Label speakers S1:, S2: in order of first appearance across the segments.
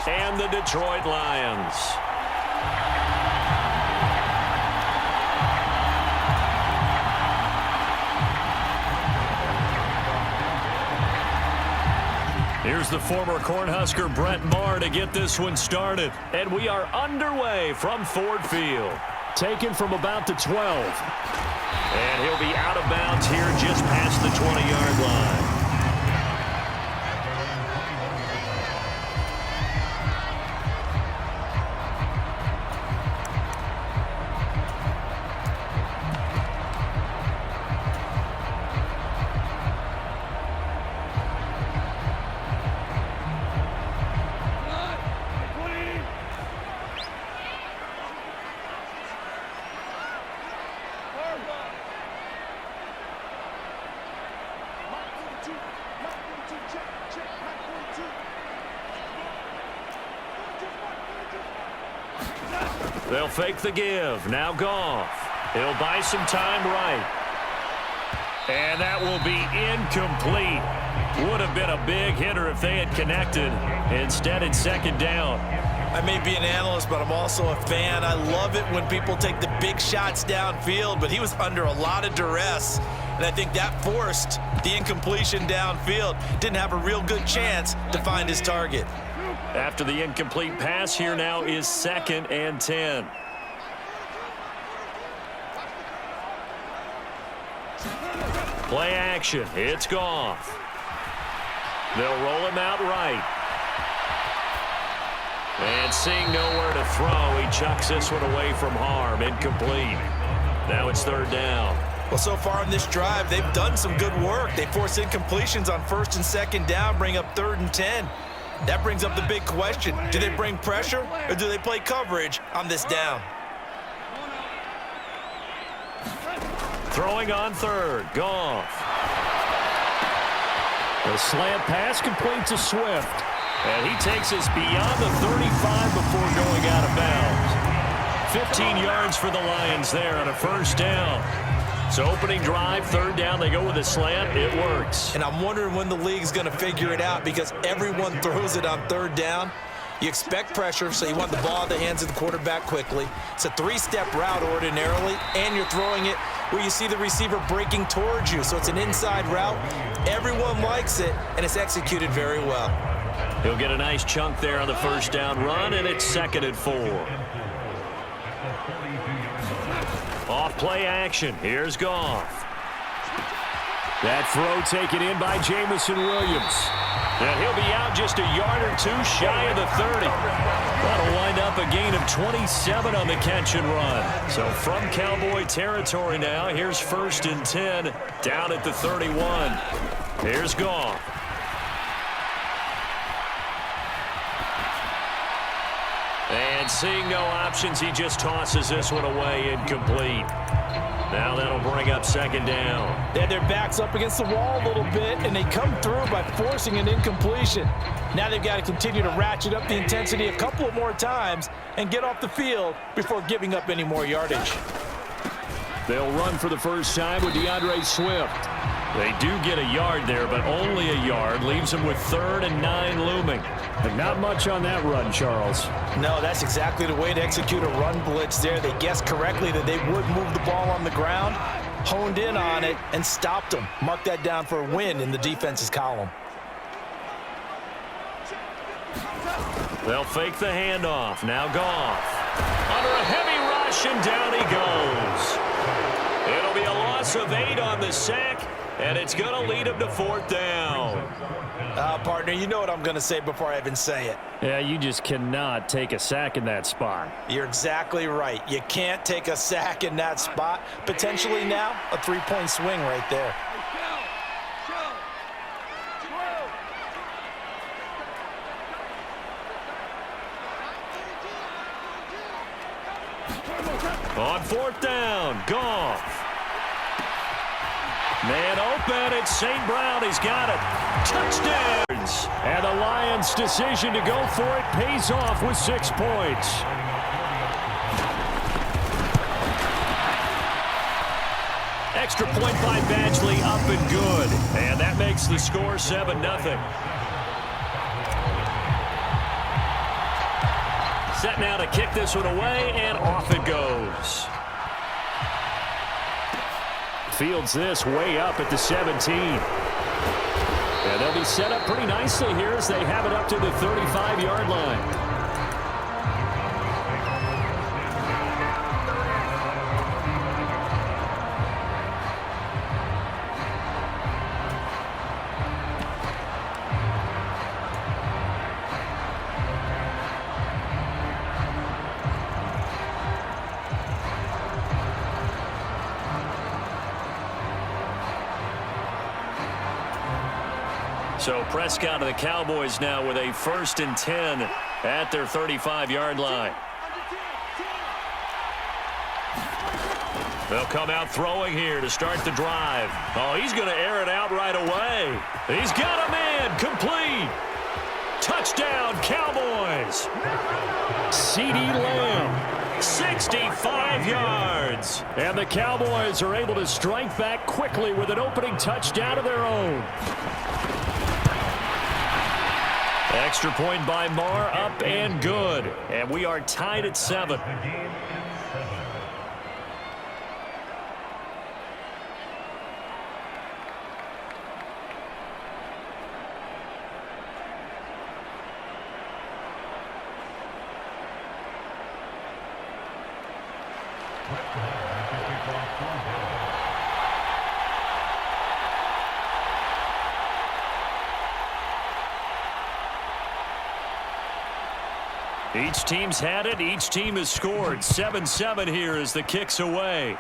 S1: and the Detroit Lions. Here's the former Cornhusker Brett Maher to get this one started. And we are underway from Ford Field. Taken from about the 12. And he'll be out of bounds here just past the 20-yard line. They'll fake the give. Now Goff. He'll buy some time right. And that will be incomplete. Would have been a big hitter if they had connected. Instead, it's second down.
S2: I may be an analyst, but I'm also a fan. I love it when people take the big shots downfield, but he was under a lot of duress. And I think that forced the incompletion downfield. Didn't have a real good chance to find his target.
S1: After the incomplete pass, here now is 2nd and 10. Play action. It's Goff. They'll roll him out right. And seeing nowhere to throw, he chucks this one away from harm. Incomplete. Now it's 3rd down.
S2: Well, so far in this drive, they've done some good work. They force incompletions on 1st and 2nd down, bring up 3rd and 10. That brings up the big question. Do they bring pressure or do they play coverage on this down?
S1: Throwing on 3rd. Goff. The slant pass complete to Swift. And he takes us beyond the 35 before going out of bounds. 15 yards for the Lions there on a 1st down. So opening drive, 3rd down, they go with a slant. It works.
S2: And I'm wondering when the league's going to figure it out because everyone throws it on 3rd down. You expect pressure, so you want the ball in the hands of the quarterback quickly. It's a 3-step route ordinarily, and you're throwing it where you see the receiver breaking towards you. So it's an inside route. Everyone likes it, and it's executed very well.
S1: He'll get a nice chunk there on the 1st down run, and it's 2nd and 4. Off play action. Here's Goff. That throw taken in by Jamison Williams. And he'll be out just a yard or two shy of the 30. That'll wind up a gain of 27 on the catch and run. So from Cowboy territory now, here's 1st and 10 down at the 31. Here's Goff. And seeing no options, he just tosses this one away incomplete. Now that'll bring up 2nd down.
S2: They had their backs up against the wall a little bit, and they come through by forcing an incompletion. Now they've got to continue to ratchet up the intensity a couple of more times and get off the field before giving up any more yardage.
S1: They'll run for the first time with DeAndre Swift. They do get a yard there, but only a yard. Leaves them with 3rd and 9 looming. And not much on that run, Charles.
S2: No, that's exactly the way to execute a run blitz there. They guessed correctly that they would move the ball on the ground, honed in on it, and stopped them. Mark that down for a win in the defense's column.
S1: They'll fake the handoff. Now Goff. Under a heavy rush, and down he goes. It'll be a loss of 8 on the sack, and it's going to lead him to 4th down.
S2: Partner, you know what I'm going to say before I even say it.
S1: Yeah, you just cannot take a sack in that spot.
S2: You're exactly right. You can't take a sack in that spot. Potentially now a 3-point swing right there.
S1: On 4th down, Goff. Man open, it's St. Brown. He's got it. Touchdown. And the Lions' decision to go for it pays off with 6 points. Extra point by Badgley, up and good. And that makes the score 7-0. Set now to kick this one away, and off it goes. Fields this way up at the 17. And they'll be set up pretty nicely here as they have it up to the 35-yard line. So Prescott of the Cowboys now with a 1st and 10 at their 35-yard line. They'll come out throwing here to start the drive. Oh, he's going to air it out right away. He's got a man complete. Touchdown, Cowboys. CeeDee Lamb, 65 yards. And the Cowboys are able to strike back quickly with an opening touchdown of their own. Extra point by Marr, up and good. And we are tied at 7. Each team's had it. Each team has scored. 7-7 here as the kick's away.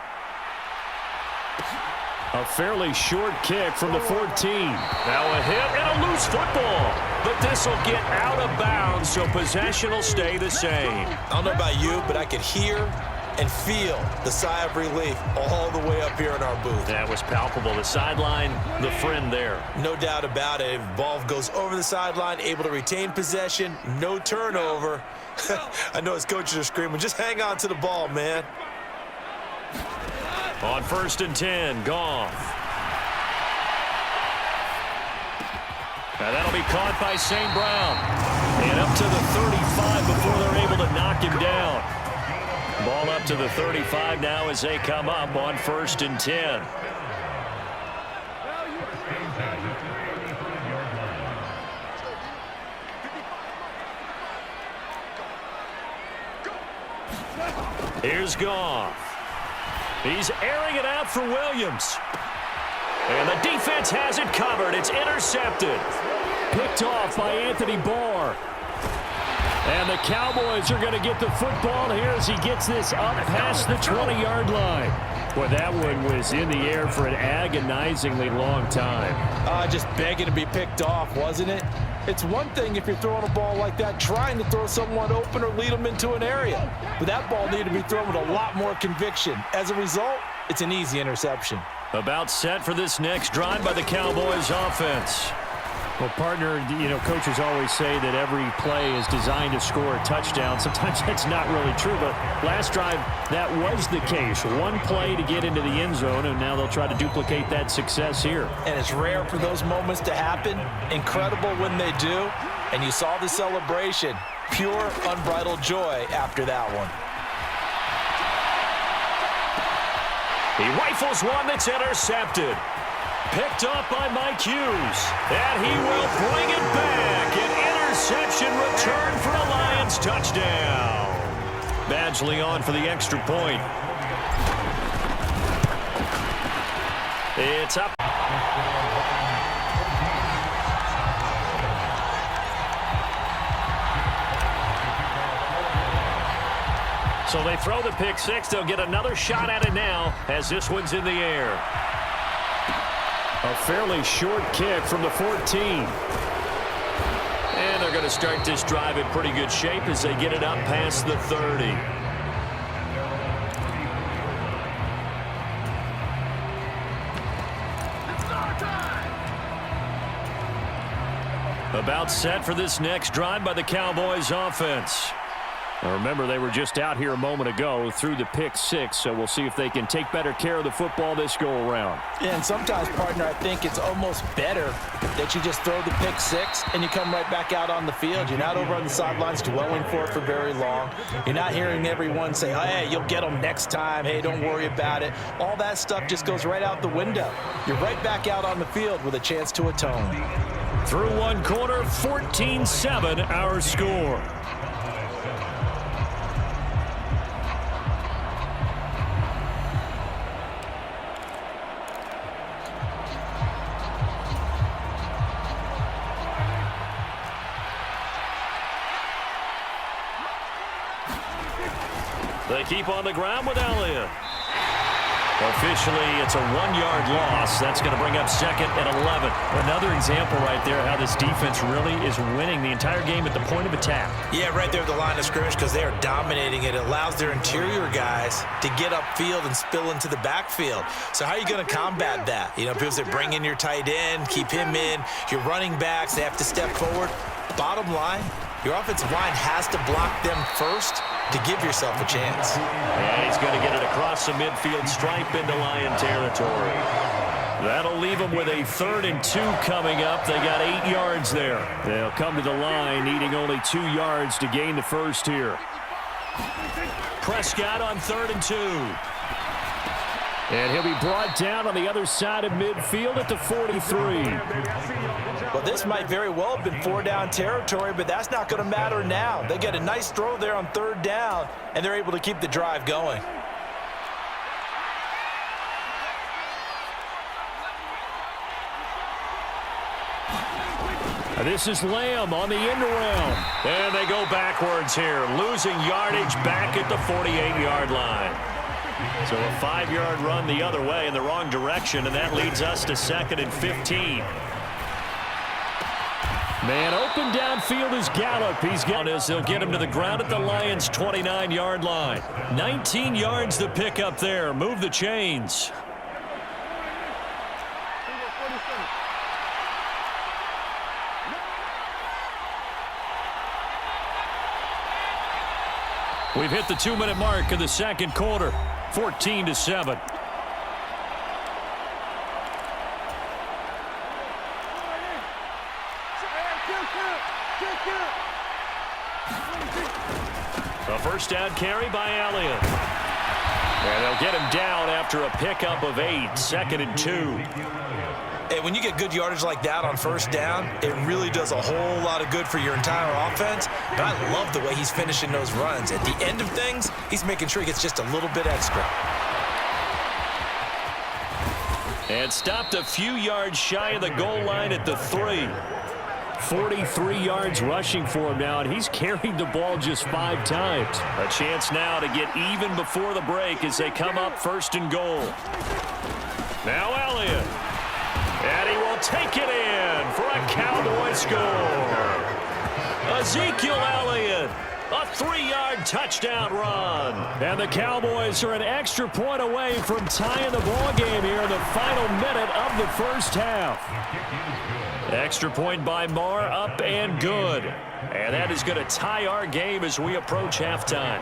S1: A fairly short kick from the 14. Now a hit and a loose football. But this will get out of bounds, so possession will stay the same.
S2: I don't know about you, but I could hear and feel the sigh of relief all the way up here in our booth.
S1: That was palpable. The sideline, the friend there.
S2: No doubt about it. If the ball goes over the sideline, able to retain possession, no turnover. I know his coaches are screaming, just hang on to the ball, man.
S1: On 1st and 10, Goff. Now that'll be caught by St. Brown. And up to the 35 before they're able to knock him down. Ball up to the 35 now as they come up on 1st and 10. Here's Goff. He's airing it out for Williams. And the defense has it covered. It's intercepted. Picked off by Anthony Barr. And the Cowboys are going to get the football here as he gets this up past the 20-yard line. Boy, that one was in the air for an agonizingly long time.
S2: Just begging to be picked off, wasn't it? It's one thing if you're throwing a ball like that, trying to throw someone open or lead them into an area. But that ball needed to be thrown with a lot more conviction. As a result, it's an easy interception.
S1: About set for this next drive by the Cowboys offense. Well, partner, coaches always say that every play is designed to score a touchdown. Sometimes that's not really true, but last drive, that was the case. One play to get into the end zone, and now they'll try to duplicate that success here.
S2: And it's rare for those moments to happen. Incredible when they do. And you saw the celebration. Pure, unbridled joy after that one.
S1: He rifles one that's intercepted. Picked up by Mike Hughes. And he will bring it back. An interception return for a Lions touchdown. Badgley on for the extra point. It's up. So they throw the pick six. They'll get another shot at it now as this one's in the air. A fairly short kick from the 14. And they're going to start this drive in pretty good shape as they get it up past the 30. About set for this next drive by the Cowboys offense. Now remember, they were just out here a moment ago through the pick six, so we'll see if they can take better care of the football this go-around.
S2: Yeah, and sometimes, partner, I think it's almost better that you just throw the pick six and you come right back out on the field. You're not over on the sidelines dwelling for it for very long. You're not hearing everyone say, oh, hey, you'll get them next time. Hey, don't worry about it. All that stuff just goes right out the window. You're right back out on the field with a chance to atone.
S1: Through one quarter, 14-7 our score. They keep on the ground with Elliott. Officially, it's a 1-yard loss. That's going to bring up second and 11.
S3: Another example right there how this defense really is winning the entire game at the point of attack.
S2: Yeah, right there at the line of scrimmage because they are dominating it. It allows their interior guys to get upfield and spill into the backfield. So how are you going to combat that? You know, people say bring in your tight end, keep him in. Your running backs, they have to step forward. Bottom line, your offensive line has to block them first to give yourself a chance.
S1: And he's going to get it across the midfield stripe into Lion territory. That'll leave them with a 3rd and 2 coming up. They got 8 yards there. They'll come to the line needing only 2 yards to gain the first here. Prescott on 3rd and 2. And he'll be brought down on the other side of midfield at the 43.
S2: Well, this might very well have been 4-down territory, but that's not going to matter now. They get a nice throw there on 3rd down, and they're able to keep the drive going.
S1: This is Lamb on the end around. And they go backwards here, losing yardage back at the 48-yard line. So a 5-yard run the other way in the wrong direction, and that leads us to 2nd and 15. Man open downfield is Gallup. He's got as they'll get him to the ground at the Lions' 29-yard line. 19 yards to pick up there. Move the chains. We've hit the 2-minute mark of the second quarter. 14-7. A first down carry by Elliott. And they'll get him down after a pickup of 8. 2nd and 2.
S2: Hey, when you get good yardage like that on 1st down, it really does a whole lot of good for your entire offense. But I love the way he's finishing those runs. At the end of things, he's making sure he gets just a little bit extra.
S1: And stopped a few yards shy of the goal line at the 3. 43 yards rushing for him now, and he's carried the ball just 5 times. A chance now to get even before the break as they come up 1st and goal. Now Elliott. And he will take it in for a Cowboy score. Ezekiel Elliott, a 3-yard touchdown run. And the Cowboys are an extra point away from tying the ball game here in the final minute of the first half. Extra point by Marr, up and good. And that is going to tie our game as we approach halftime.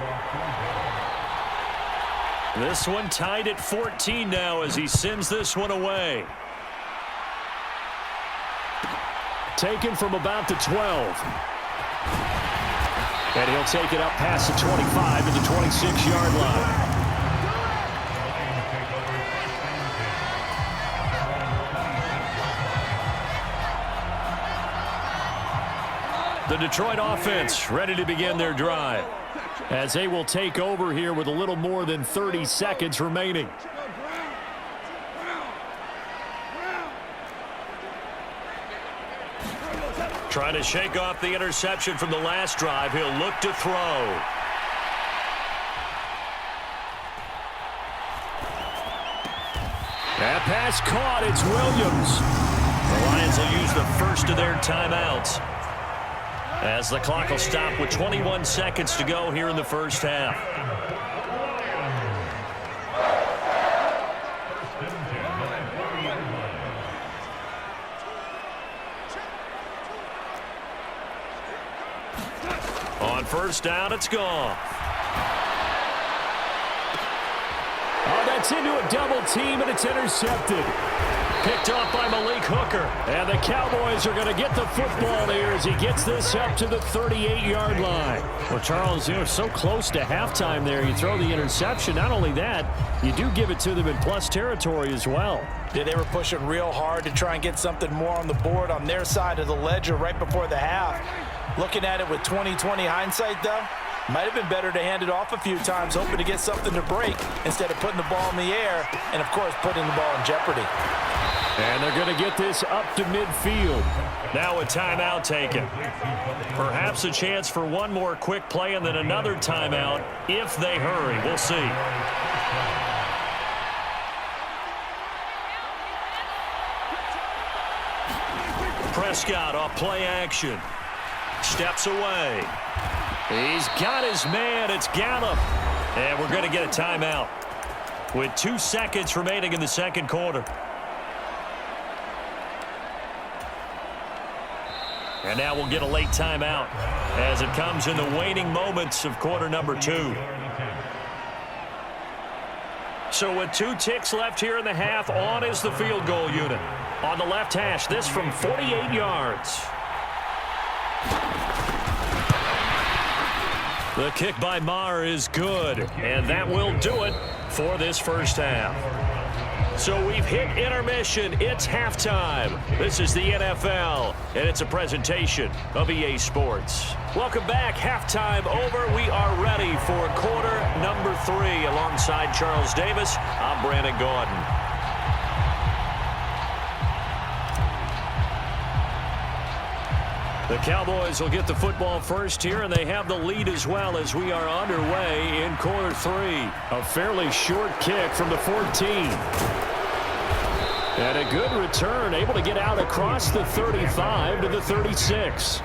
S1: This one tied at 14 now as he sends this one away. Taken from about the 12. And he'll take it up past the 25 to the 26-yard line. The Detroit offense ready to begin their drive as they will take over here with a little more than 30 seconds remaining. Trying to shake off the interception from the last drive. He'll look to throw. That pass caught. It's Williams. The Lions will use the first of their timeouts as the clock will stop with 21 seconds to go here in the first half. On first down. It's gone. Oh, that's into a double team, and it's intercepted. Picked off by Malik Hooker. And the Cowboys are going to get the football here as he gets this up to the 38-yard line.
S3: Well, Charles, you're so close to halftime there. You throw the interception. Not only that, you do give it to them in plus territory as well.
S2: Yeah, they were pushing real hard to try and get something more on the board on their side of the ledger right before the half. Looking at it with 20/20 hindsight, though, might have been better to hand it off a few times, hoping to get something to break instead of putting the ball in the air and, of course, putting the ball in jeopardy.
S1: And they're going to get this up to midfield. Now a timeout taken. Perhaps a chance for one more quick play and then another timeout if they hurry. We'll see. Prescott off play action. Steps away. He's got his man. It's Gallup. And we're going to get a timeout with 2 seconds remaining in the second quarter. And now we'll get a late timeout as it comes in the waning moments of quarter number 2. So with 2 ticks left here in the half, on is the field goal unit. On the left hash, this from 48 yards. The kick by Maher is good, and that will do it for this first half. So we've hit intermission. It's halftime. This is the NFL, and it's a presentation of EA Sports. Welcome back. Halftime over. We are ready for quarter number 3. Alongside Charles Davis, I'm Brandon Gaudin. The Cowboys will get the football first here, and they have the lead as well as we are underway in quarter 3. A fairly short kick from the 14. And a good return, able to get out across the 35 to the 36.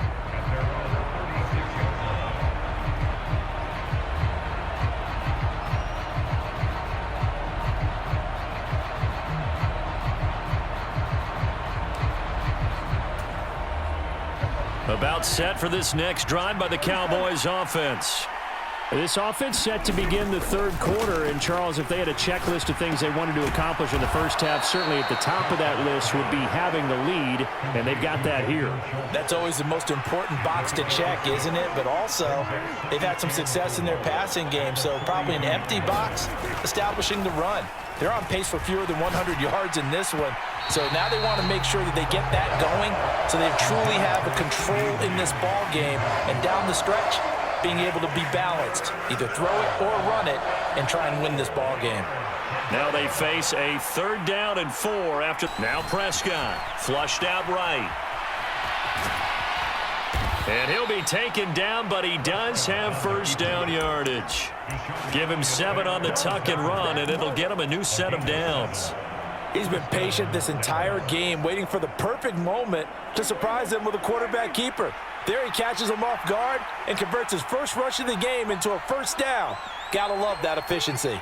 S1: About set for this next drive by the Cowboys offense.
S3: This offense set to begin the third quarter, and Charles, if they had a checklist of things they wanted to accomplish in the first half, certainly at the top of that list would be having the lead, and they've got that here.
S2: That's always the most important box to check, isn't it? But also, they've had some success in their passing game, so probably an empty box establishing the run. They're on pace for fewer than 100 yards in this one, so now they want to make sure that they get that going so they truly have a control in this ball game, and down the stretch, being able to be balanced, either throw it or run it, and try and win this ball game.
S1: Now they face a 3rd down and 4 after. Now Prescott flushed out right. And he'll be taken down, but he does have first down yardage. Give him 7 on the tuck and run, and it'll get him a new set of downs.
S2: He's been patient this entire game, waiting for the perfect moment to surprise them with a quarterback keeper. There he catches him off guard and converts his first rush of the game into a first down. Gotta love that efficiency.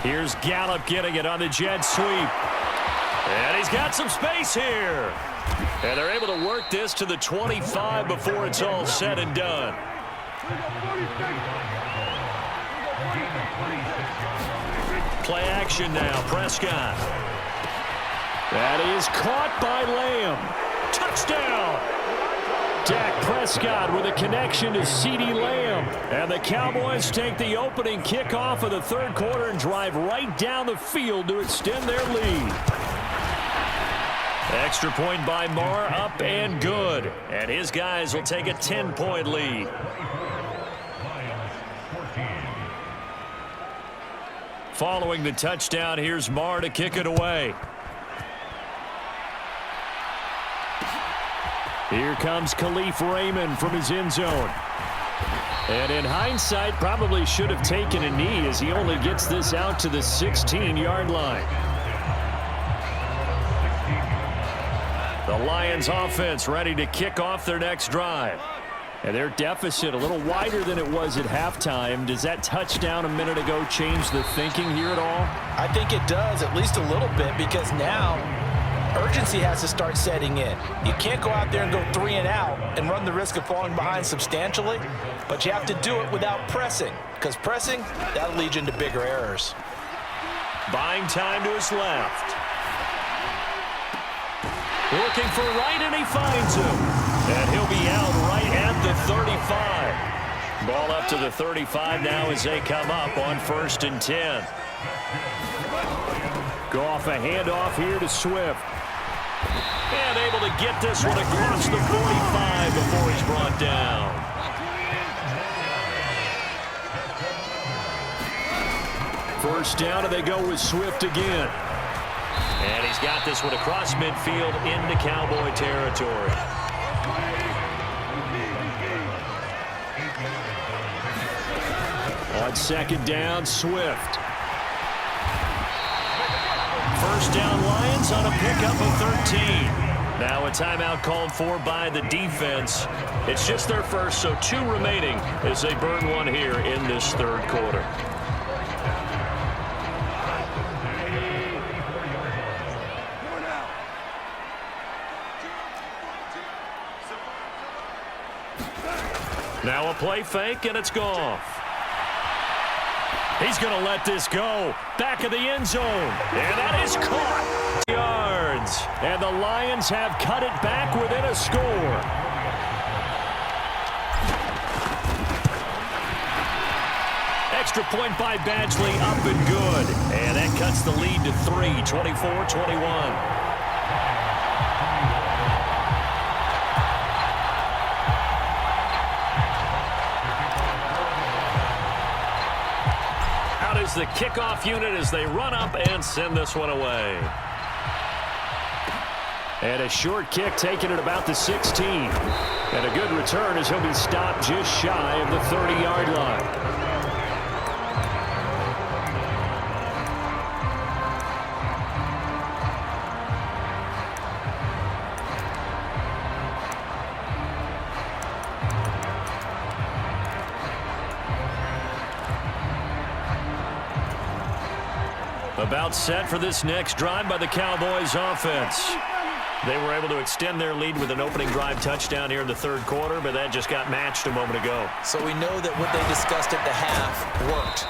S1: Here's Gallup getting it on the jet sweep. And he's got some space here. And they're able to work this to the 25 before it's all said and done. Play action now, Prescott.
S3: That is caught by Lamb.
S1: Touchdown!
S3: Dak Prescott with a connection to CeeDee Lamb.
S1: And the Cowboys take the opening kickoff of the third quarter and drive right down the field to extend their lead. Extra point by Maher, up and good. And his guys will take a 10-point lead. Following the touchdown, here's Maher to kick it away.
S3: Here comes Khalif Raymond from his end zone. And in hindsight, probably should have taken a knee as he only gets this out to the 16-yard line.
S1: The Lions offense ready to kick off their next drive.
S3: And their deficit a little wider than it was at halftime. Does that touchdown a minute ago change the thinking here at all?
S2: I think it does, at least a little bit, because now urgency has to start setting in. You can't go out there and go 3 and out and run the risk of falling behind substantially, but you have to do it without pressing, because pressing, that'll lead you into bigger errors.
S1: Buying time to his left. Looking for right, and he finds him. And he'll be out right at the 35. Ball up to the 35 now as they come up on 1st and 10. Goff a handoff here to Swift. And able to get this one across the 45 before he's brought down. First down, and they go with Swift again. And he's got this one across midfield into Cowboy territory. On 2nd down, Swift. First down, Lions on a pickup of 13. Now a timeout called for by the defense. It's just their first, so 2 remaining as they burn one here in this 3rd quarter. Now a play fake, and it's Goff. He's going to let this go. Back of the end zone. And that is caught. Yards. And the Lions have cut it back within a score. Extra point by Badgley, up and good. And that cuts the lead to 3, 24-21. The kickoff unit as they run up and send this one away. And a short kick taken at about the 16. And a good return as he'll be stopped just shy of the 30-yard line. About set for this next drive by the Cowboys offense. They were able to extend their lead with an opening drive touchdown here in the 3rd quarter, but that just got matched a moment ago.
S2: So we know that what they discussed at the half worked.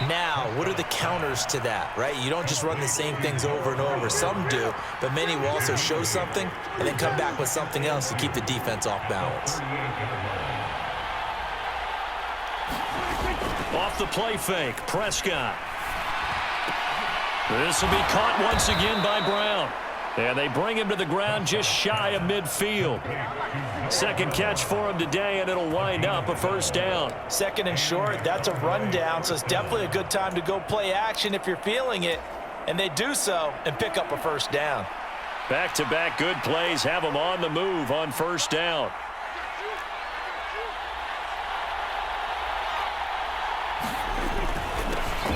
S2: Now, what are the counters to that, right? You don't just run the same things over and over. Some do, but many will also show something and then come back with something else to keep the defense off balance.
S1: Off the play fake, Prescott. This will be caught once again by Brown. And they bring him to the ground just shy of midfield. 2nd catch for him today, and it'll wind up a 1st down.
S2: 2nd and short, that's a rundown, so it's definitely a good time to go play action if you're feeling it. And they do so and pick up a 1st down.
S1: Back-to-back good plays have them on the move on 1st down.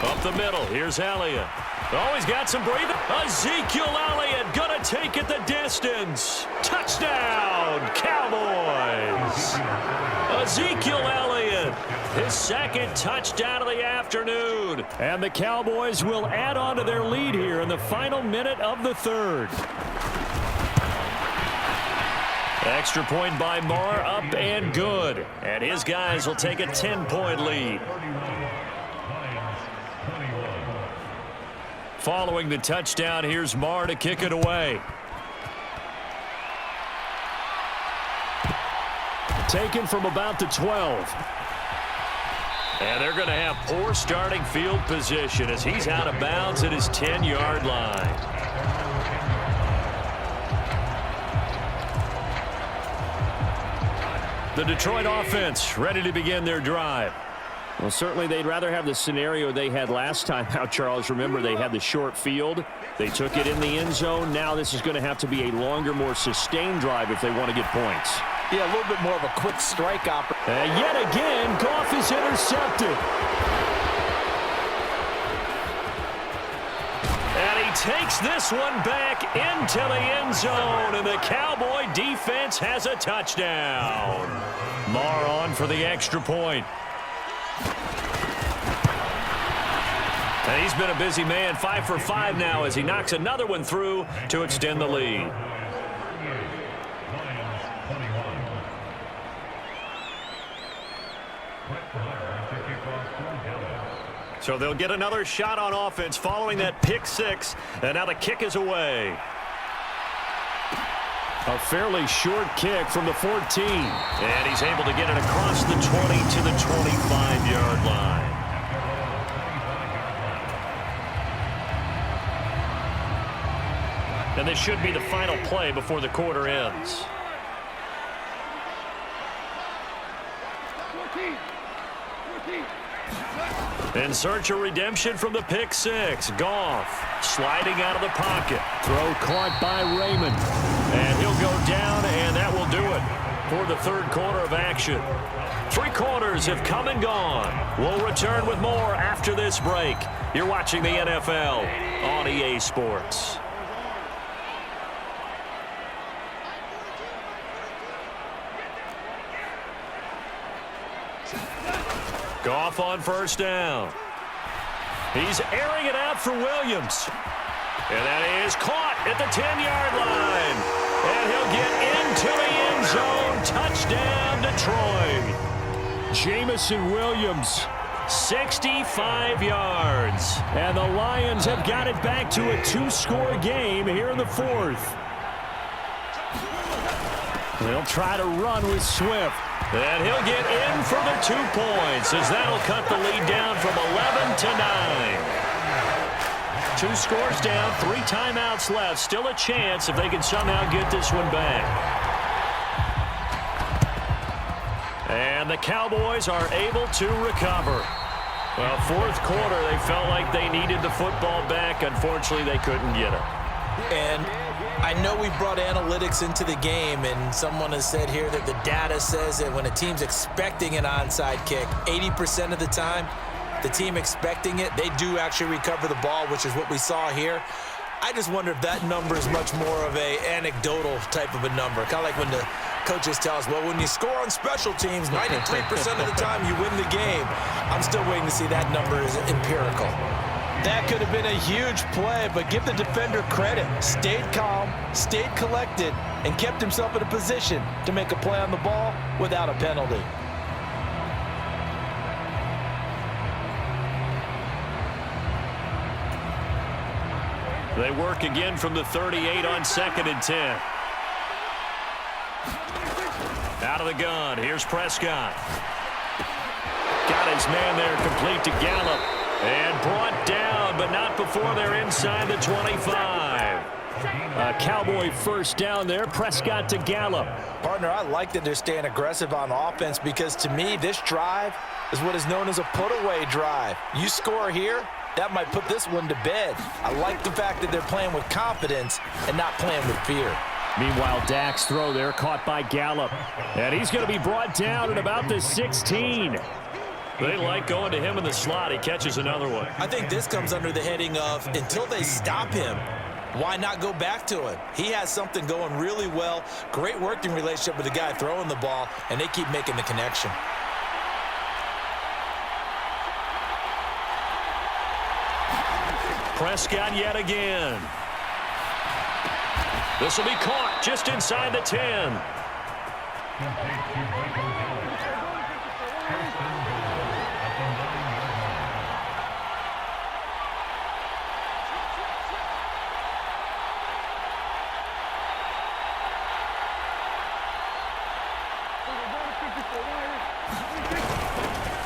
S1: Up the middle, here's Elliott. Oh, he's got some breathing. Ezekiel Elliott gonna take it the distance. Touchdown, Cowboys. Ezekiel Elliott, his 2nd touchdown of the afternoon. And the Cowboys will add on to their lead here in the final minute of the 3rd. Extra point by Marr, up and good. And his guys will take a 10-point lead. Following the touchdown, here's Marr to kick it away. Taken from about the 12. And they're going to have poor starting field position as he's out of bounds at his 10-yard line. The Detroit offense ready to begin their drive. Well, certainly they'd rather have the scenario they had last time out, Charles. Remember, they had the short field. They took it in the end zone. Now this is going to have to be a longer, more sustained drive if they want to get points.
S2: Yeah, a little bit more of a quick strike opportunity.
S1: And yet again, Goff is intercepted. And he takes this one back into the end zone, and the Cowboy defense has a touchdown. Marr on for the extra point. And he's been a busy man, 5 for 5 now as he knocks another one through to extend the lead. So they'll get another shot on offense following that pick six, and now the kick is away.
S3: A fairly short kick from the 14.
S1: And he's able to get it across the 20 to the 25-yard line. And this should be the final play before the quarter ends. In search of redemption from the pick six. Goff sliding out of the pocket.
S3: Throw caught by Raymond.
S1: And he'll go down, and that will do it for the third quarter of action. 3 quarters have come and gone. We'll return with more after this break. You're watching the NFL on EA Sports. Goff on first down. He's airing it out for Williams. And that is caught at the 10-yard line. And he'll get into the end zone. Touchdown, Detroit.
S3: Jamison Williams,
S1: 65 yards.
S3: and the Lions have got it back to a 2-score game here in the fourth. They'll try to run with Swift.
S1: And he'll get in for the 2 points as that'll cut the lead down from 11 to 9. 2 scores down, 3 timeouts left. Still a chance if they can somehow get this one back. And the Cowboys are able to recover. Well, fourth quarter, they felt like they needed the football back. Unfortunately, they couldn't get it.
S2: And I know we brought analytics into the game, and someone has said here that the data says that when a team's expecting an onside kick, 80% of the time, the team expecting it, they do actually recover the ball, which is what we saw here. I just wonder if that number is much more of a anecdotal type of a number, kind of like when the coaches tell us, well, when you score on special teams, 93% of the time you win the game. I'm still waiting to see that number is empirical.
S4: That could have been a huge play, but give the defender credit. Stayed calm, stayed collected, and kept himself in a position to make a play on the ball without a penalty.
S1: They work again from the 38 on 2nd and 10. Out of the gun. Here's Prescott. Got his man there complete to Gallup. And brought down, but not before they're inside the 25.
S3: A Cowboy first down there. Prescott to Gallup.
S4: Partner, I like that they're staying aggressive on offense because to me, this drive is what is known as a put-away drive. You score here, that might put this one to bed. I like the fact that they're playing with confidence and not playing with fear.
S3: Meanwhile, Dak's throw there caught by Gallup. And he's going to be brought down at about the 16.
S1: They like going to him in the slot. He catches another one.
S2: I think this comes under the heading of until they stop him, why not go back to it? He has something going really well. Great working relationship with the guy throwing the ball, and they keep making the connection.
S1: Prescott yet again. This will be caught just inside the 10.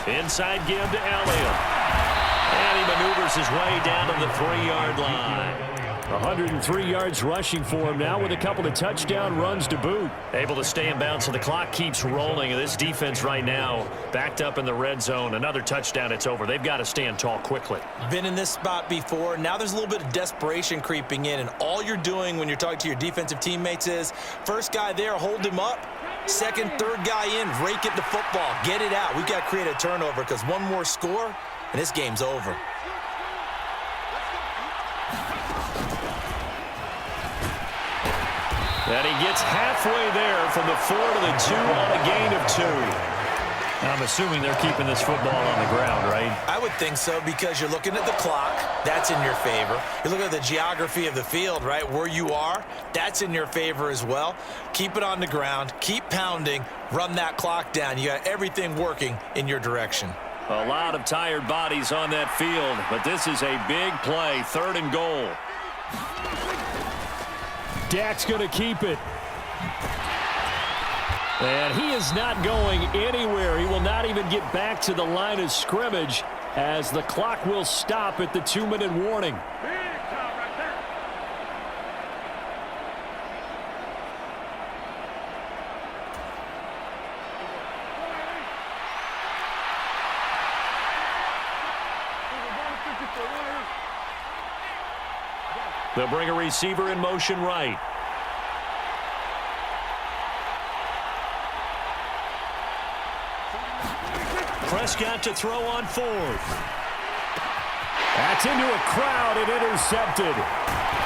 S1: Inside give to Elliott. And he maneuvers his way down to the 3-yard line.
S3: 103 yards rushing for him now with a couple of touchdown runs to boot.
S1: Able to stay in bounds, so the clock keeps rolling. And this defense right now backed up in the red zone. Another touchdown, it's over. They've got to stand tall quickly.
S2: Been in this spot before. Now there's a little bit of desperation creeping in, and all you're doing when you're talking to your defensive teammates is first guy there, hold him up. Second, third guy in, rake it the football. Get it out. We've got to create a turnover because one more score, and this game's over.
S1: And he gets halfway there from the 4 to the 2 on a gain of 2.
S3: I'm assuming they're keeping this football on the ground, right?
S2: I would think so because you're looking at the clock. That's in your favor. You're looking at the geography of the field, right? Where you are, that's in your favor as well. Keep it on the ground. Keep pounding. Run that clock down. You got everything working in your direction.
S3: A lot of tired bodies on that field, but this is a big play. 3rd and goal. Dak's going to keep it. And he is not going anywhere. He will not even get back to the line of scrimmage as the clock will stop at the 2-minute warning. They'll bring a receiver in motion right. Prescott to throw on 4th. That's into a crowd and intercepted.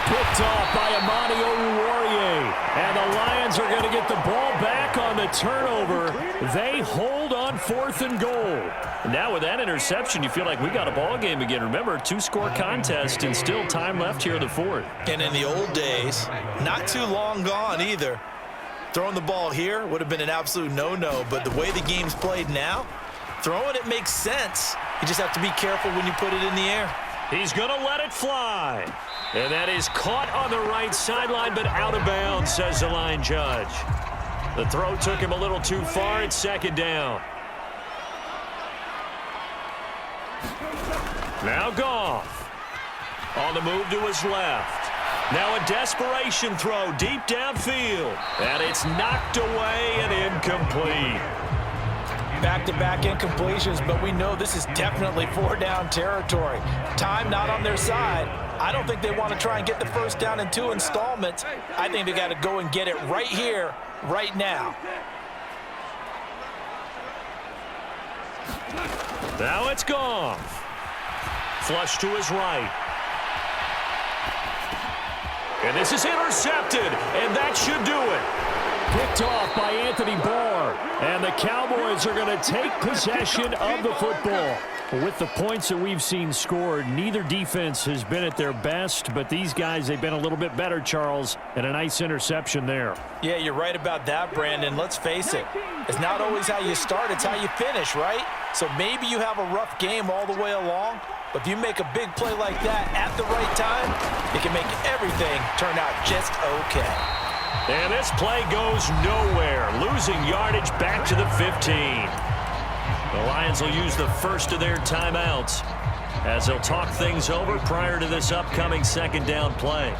S3: Picked off by Amani Oruwariye. And the Lions are going to get the ball back on the turnover. They hold on 4th and goal. Now with that interception, you feel like we got a ball game again. Remember, 2-score contest and still time left here in the 4th.
S2: And in the old days, not too long gone either, throwing the ball here would have been an absolute no-no. But the way the game's played now, throwing it makes sense. You just have to be careful when you put it in the air.
S3: He's going to let it fly. And that is caught on the right sideline, but out of bounds, says the line judge. The throw took him a little too far. It's 2nd down. Now Goff. On the move to his left. Now a desperation throw deep downfield. And it's knocked away and incomplete.
S4: Back-to-back incompletions, but we know this is definitely 4-down territory. Time not on their side. I don't think they want to try and get the first down in 2 installments. I think they got to go and get it right here, right now.
S3: Now it's Goff. Flush to his right. And this is intercepted, and that should do it. Picked off by Anthony Barr, and the Cowboys are going to take possession of the football. With the points that we've seen scored, neither defense has been at their best, but these guys, they've been a little bit better, Charles, and a nice interception there.
S4: Yeah, you're right about that, Brandon. Let's face it. It's not always how you start, it's how you finish, right? So maybe you have a rough game all the way along, but if you make a big play like that at the right time, it can make everything turn out just okay.
S3: And this play goes nowhere, losing yardage back to the 15. The Lions will use the first of their timeouts as they'll talk things over prior to this upcoming 2nd down play.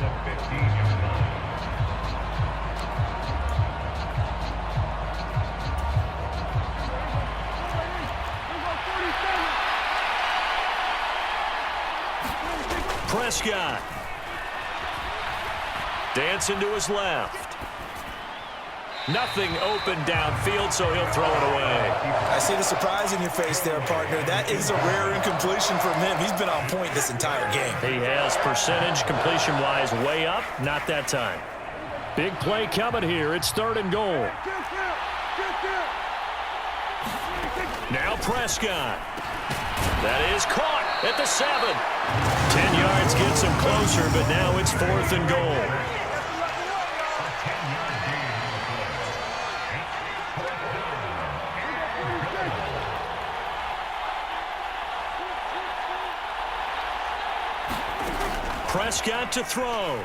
S3: Prescott. Dancing to his left. Nothing open downfield, so he'll throw it away.
S2: I see the surprise in your face there, partner. That is a rare incompletion from him. He's been on point this entire game.
S3: He has percentage completion-wise way up, not that time. Big play coming here. It's 3rd and goal. Now Prescott. That is caught at the 7. 10 yards gets him closer, but now it's 4th and goal. Prescott to throw.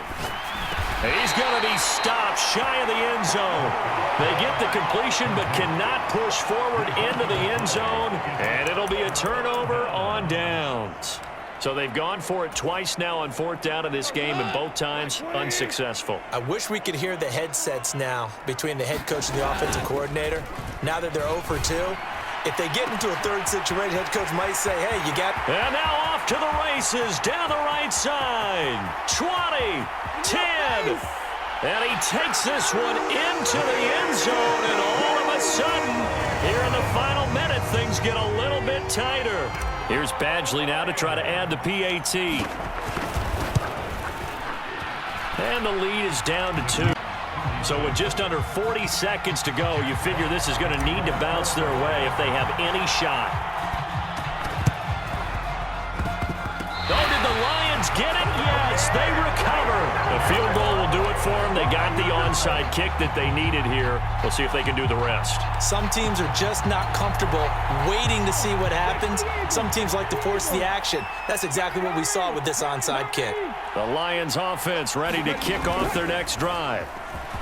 S3: He's going to be stopped shy of the end zone. They get the completion but cannot push forward into the end zone, and it'll be a turnover on downs. So they've gone for it twice now on 4th down in this game, and both times unsuccessful.
S4: I wish we could hear the headsets now between the head coach and the offensive coordinator. Now that they're 0 for 2, if they get into a 3rd situation, head coach might say, hey, you got...
S3: And now off to the races, down the right side. 20, 10. And he takes this one into the end zone, and all of a sudden, here in the final minute, things get a little bit tighter. Here's Badgley now to try to add the PAT. And the lead is down to 2.
S1: So with just under 40 seconds to go, you figure this is going to need to bounce their way if they have any shot. Oh, did the Lions get it? Yes, they recover. The field goal will do it for them. They got the onside kick that they needed here. We'll see if they can do the rest.
S2: Some teams are just not comfortable waiting to see what happens. Some teams like to force the action. That's exactly what we saw with this onside kick.
S1: The Lions offense ready to kick off their next drive.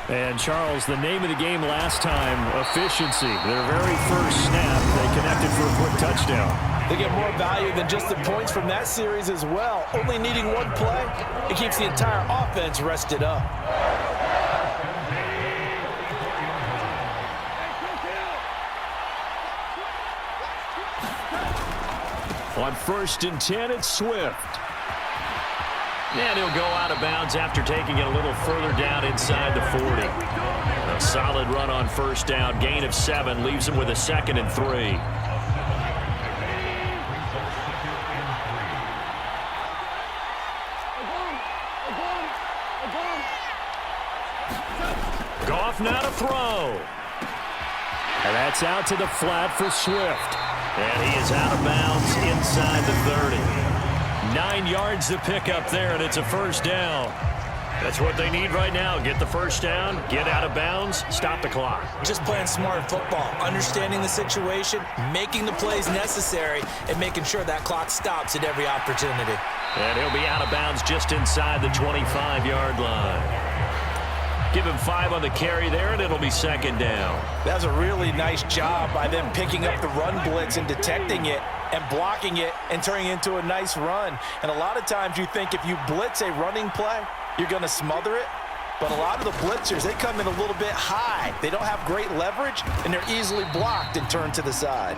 S3: And, Charles, the name of the game last time, efficiency. Their very first snap, they connected for a quick touchdown.
S4: They get more value than just the points from that series as well. Only needing one play, it keeps the entire offense rested up.
S3: On 1st and 10, it's Swift.
S1: And he'll go out of bounds after taking it a little further down inside the 40. A solid run on 1st down. Gain of 7 leaves him with a 2nd and 3. Goff now to throw.
S3: And that's out to the flat for Swift.
S1: And he is out of bounds inside the 30. 9 yards to pick up there, and it's a 1st down. That's what they need right now. Get the 1st down, get out of bounds, stop the clock.
S2: Just playing smart football, understanding the situation, making the plays necessary, and making sure that clock stops at every opportunity.
S1: And he'll be out of bounds just inside the 25-yard line. Give him 5 on the carry there, and it'll be 2nd down.
S4: That's a really nice job by them picking up the run blitz and detecting it and blocking it and turning it into a nice run. And a lot of times you think if you blitz a running play, you're going to smother it. But a lot of the blitzers, they come in a little bit high. They don't have great leverage, and they're easily blocked and turned to the side.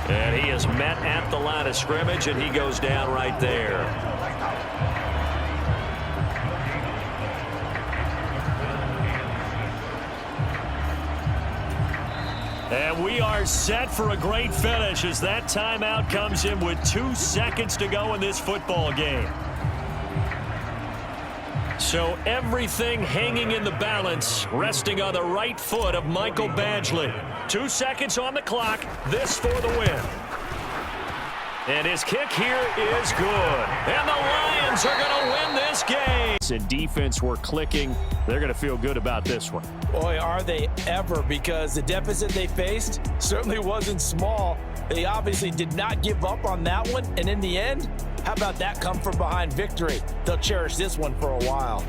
S1: And he is met at the line of scrimmage, and he goes down right there.
S3: And we are set for a great finish as that timeout comes in with 2 seconds to go in this football game. So everything hanging in the balance, resting on the right foot of Michael Badgley. 2 seconds on the clock, this for the win. And his kick here is good. And the Lions are going to win this game. And defense were clicking. They're going to feel good about this one.
S4: Boy, are they ever, because the deficit they faced certainly wasn't small. They obviously did not give up on that one, and in the end, how about that come from behind victory? They'll cherish this one for a while.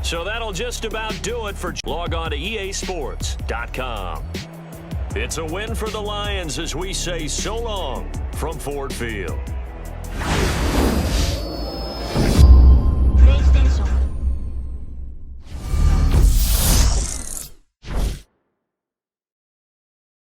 S1: So that'll just about do it for. Log on to easports.com. It's a win for the Lions as we say so long from Ford Field.